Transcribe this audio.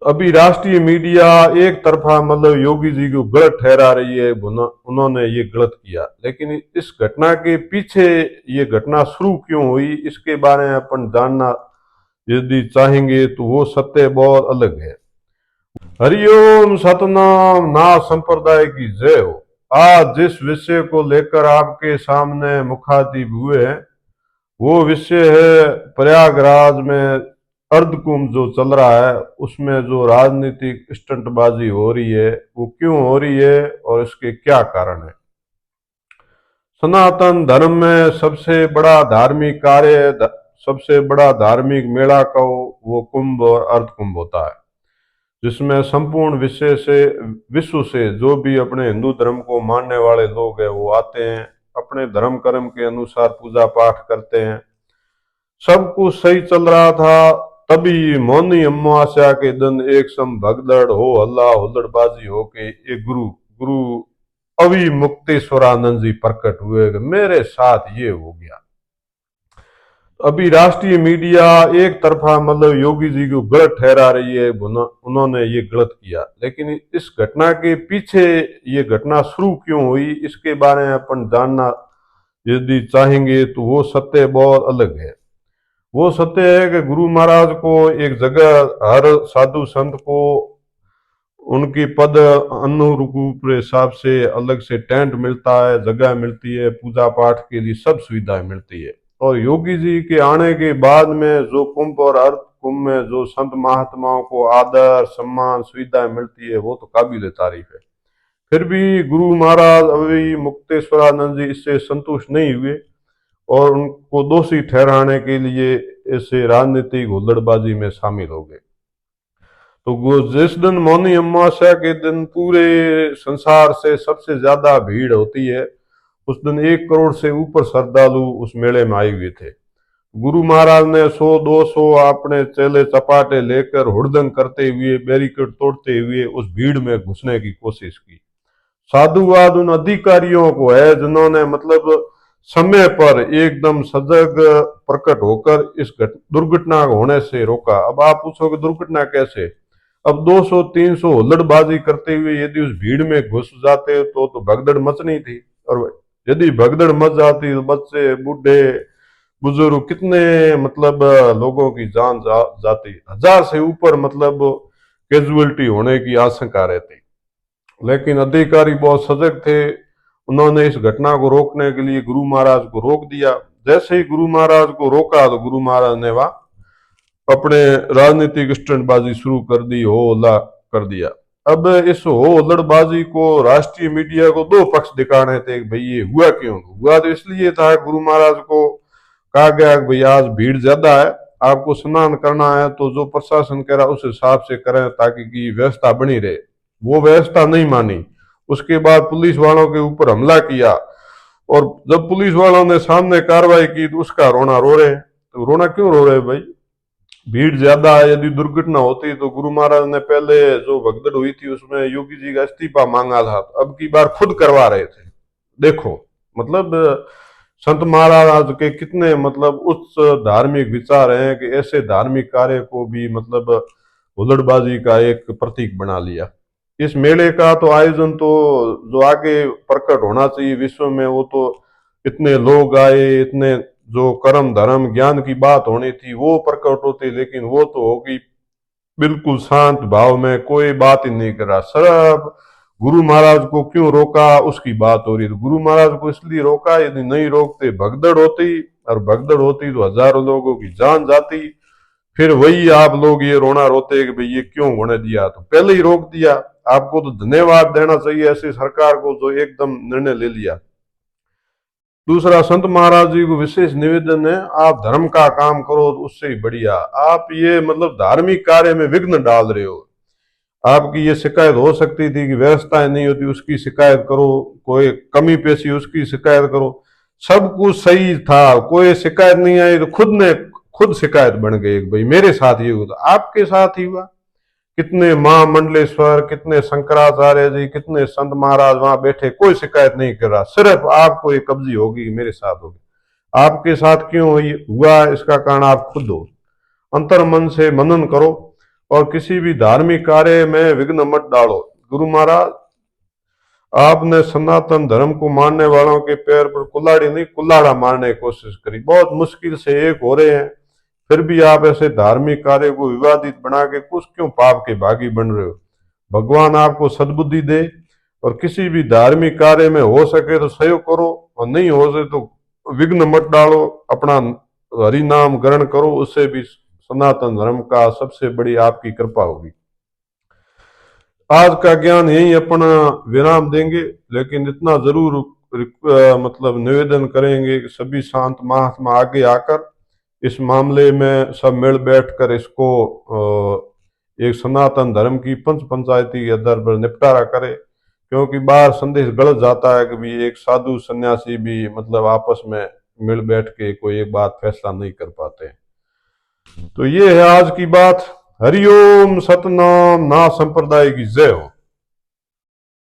अभी राष्ट्रीय मीडिया एक तरफा मतलब योगी जी को गलत ठहरा रही है, उन्होंने ये गलत किया, लेकिन इस घटना के पीछे ये घटना शुरू क्यों हुई इसके बारे में अपन जानना यदि चाहेंगे तो वो सत्य बहुत अलग है। हरिओम सतनाम ना संप्रदाय की जय हो। आज जिस विषय को लेकर आपके सामने मुखातिब हुए हैं वो विषय है प्रयागराज में अर्धकुंभ जो चल रहा है उसमें जो राजनीतिक स्टंटबाजी हो रही है वो क्यों हो रही है और इसके क्या कारण है। सनातन धर्म में सबसे बड़ा धार्मिक कार्य, सबसे बड़ा धार्मिक मेला का वो कुंभ और अर्धकुंभ होता है, जिसमें संपूर्ण विश्व से जो भी अपने हिंदू धर्म को मानने वाले लोग हैं वो आते हैं, अपने धर्म कर्म के अनुसार पूजा पाठ करते हैं। सब कुछ सही चल रहा था, तभी मौनी अमावस्या के दिन एक सम भगदड़ हो हल्ला हुल्लड़बाजी हो के एक गुरु गुरु अवि मुक्तेश्वरानंद जी प्रकट हुए, मेरे साथ ये हो गया। अभी राष्ट्रीय मीडिया एक तरफा मतलब योगी जी को गलत ठहरा रही है, उन्होंने ये गलत किया, लेकिन इस घटना के पीछे ये घटना शुरू क्यों हुई इसके बारे में अपन जानना यदि चाहेंगे तो वो सत्य बहुत अलग है। वो सत्य है कि गुरु महाराज को एक जगह हर साधु संत को उनकी पद अनुरूप हिसाब से अलग से टेंट मिलता है, जगह मिलती है, पूजा पाठ के लिए सब सुविधाएं मिलती है। और योगी जी के आने के बाद में जो कुंभ और अर्ध कुंभ में जो संत महात्माओं को आदर सम्मान सुविधाएं मिलती है वो तो काबिल तारीफ है। फिर भी गुरु महाराज अभी मुक्तेश्वरानंद जी इससे संतुष्ट नहीं हुए और उनको दोषी ठहराने के लिए ऐसे राजनीतिक हुल्लड़बाजी में शामिल हो गए। तो जिस दिन मौनी अमावस्या के दिन पूरे संसार से सबसे ज्यादा भीड़ होती है, उस दिन 1 करोड़ से ऊपर श्रद्धालु उस मेले में आए हुए थे। गुरु महाराज ने 100-200 अपने चेले चपाटे लेकर हुड़दंग करते हुए बैरिकेड तोड़ते हुए उस भीड़ में घुसने की कोशिश की। साधुवाद उन अधिकारियों को है जिन्होंने मतलब समय पर एकदम सजग प्रकट होकर इस दुर्घटना होने से रोका। अब आप पूछोगे दुर्घटना कैसे? अब 200-300 हुल्लड़बाजी करते हुए यदि उस भीड़ में घुस जाते तो भगदड़ मचनी थी, और यदि भगदड़ मच जाती तो बच्चे बूढ़े बुजुर्ग कितने मतलब लोगों की जान जाती, 1000 से ऊपर मतलब कैजुअलिटी होने की आशंका रहती। लेकिन अधिकारी बहुत सजग थे, उन्होंने इस घटना को रोकने के लिए गुरु महाराज को रोक दिया। जैसे ही गुरु महाराज को रोका तो गुरु महाराज ने वहां अपने राजनीतिक स्टंटबाजी शुरू कर दी, हो हल्ला कर दिया। अब इस हो हल्लड़बाजी को राष्ट्रीय मीडिया को दो पक्ष दिखाने थे, भाई ये हुआ क्यों हुआ। तो इसलिए था गुरु महाराज को कहा गया कि भाई आज भीड़ ज्यादा है, आपको स्नान करना है तो जो प्रशासन कह रहा उस हिसाब से करें ताकि की व्यवस्था बनी रहे। वो व्यवस्था नहीं मानी, उसके बाद पुलिस वालों के ऊपर हमला किया, और जब पुलिस वालों ने सामने कार्रवाई की तो उसका रोना रो रहे हैं। तो रोना क्यों रो रहे हैं भाई? भीड़ ज्यादा है, यदि दुर्घटना होती तो गुरु महाराज ने पहले जो भगदड़ हुई थी उसमें योगी जी का इस्तीफा मांगा था, तो अब की बार खुद करवा रहे थे। देखो मतलब संत महाराज के कितने मतलब उच्च धार्मिक विचार हैं कि ऐसे धार्मिक कार्य को भी मतलब हुल्लड़बाजी का एक प्रतीक बना लिया। इस मेले का तो आयोजन तो जो आगे प्रकट होना चाहिए विश्व में, वो तो इतने लोग आए, इतने जो कर्म धर्म ज्ञान की बात होनी थी वो प्रकट होती, लेकिन वो तो होगी बिल्कुल शांत भाव में, कोई बात ही नहीं कर रहा। सिर्फ गुरु महाराज को क्यों रोका उसकी बात हो रही। तो गुरु महाराज को इसलिए रोका, यदि नहीं रोकते भगदड़ होती, और भगदड़ होती तो हजारों लोगों की जान जाती। फिर वही आप लोग ये रोना रोते कि भाई ये क्यों होने दिया, तो पहले ही रोक दिया। आपको तो धन्यवाद देना चाहिए ऐसी सरकार को जो एकदम निर्णय ले लिया। दूसरा, संत महाराज जी को विशेष निवेदन है, आप धर्म का काम करो तो उससे ही बढ़िया। आप ये मतलब धार्मिक कार्य में विघ्न डाल रहे हो। आपकी ये शिकायत हो सकती थी कि व्यवस्थाएं नहीं होती, उसकी शिकायत करो, कोई कमी पेशी उसकी शिकायत करो। सब कुछ सही था, कोई शिकायत नहीं आई, तो खुद शिकायत बन गई भाई मेरे साथ ये हुआ, आपके साथ ही हुआ। कितने महामंडलेश्वर, कितने शंकराचार्य जी, कितने संत महाराज वहां बैठे, कोई शिकायत नहीं कर रहा, सिर्फ आपको ये कब्जी होगी मेरे साथ होगी। आपके साथ क्यों हुआ इसका कारण आप खुद हो। अंतर मन से मनन करो और किसी भी धार्मिक कार्य में विघ्न मत डालो। गुरु महाराज, आपने सनातन धर्म को मानने वालों के पैर पर कुल्हाड़ी नहीं कुल्हाड़ा मारने की कोशिश करी। बहुत मुश्किल से एक हो रहे हैं, फिर भी आप ऐसे धार्मिक कार्य को विवादित बना के कुछ क्यों पाप के भागी बन रहे हो। भगवान आपको सद्बुद्धि दे, और किसी भी धार्मिक कार्य में हो सके तो सहयोग करो, और नहीं हो सके तो विघ्न मत डालो, अपना हरि नाम ग्रहण करो, उससे भी सनातन धर्म का सबसे बड़ी आपकी कृपा होगी। आज का ज्ञान यही अपना विराम देंगे, लेकिन इतना जरूर मतलब निवेदन करेंगे कि सभी शांत महात्मा आगे आकर इस मामले में सब मिल बैठकर इसको एक सनातन धर्म की पंच पंचायती के आधार पर निपटारा करे। क्योंकि बाहर संदेश गलत जाता है कि भी एक साधु सन्यासी भी मतलब आपस में मिल बैठ के कोई एक बात फैसला नहीं कर पाते। तो ये है आज की बात। हरिओम सतनाम, ना संप्रदाय की जय हो।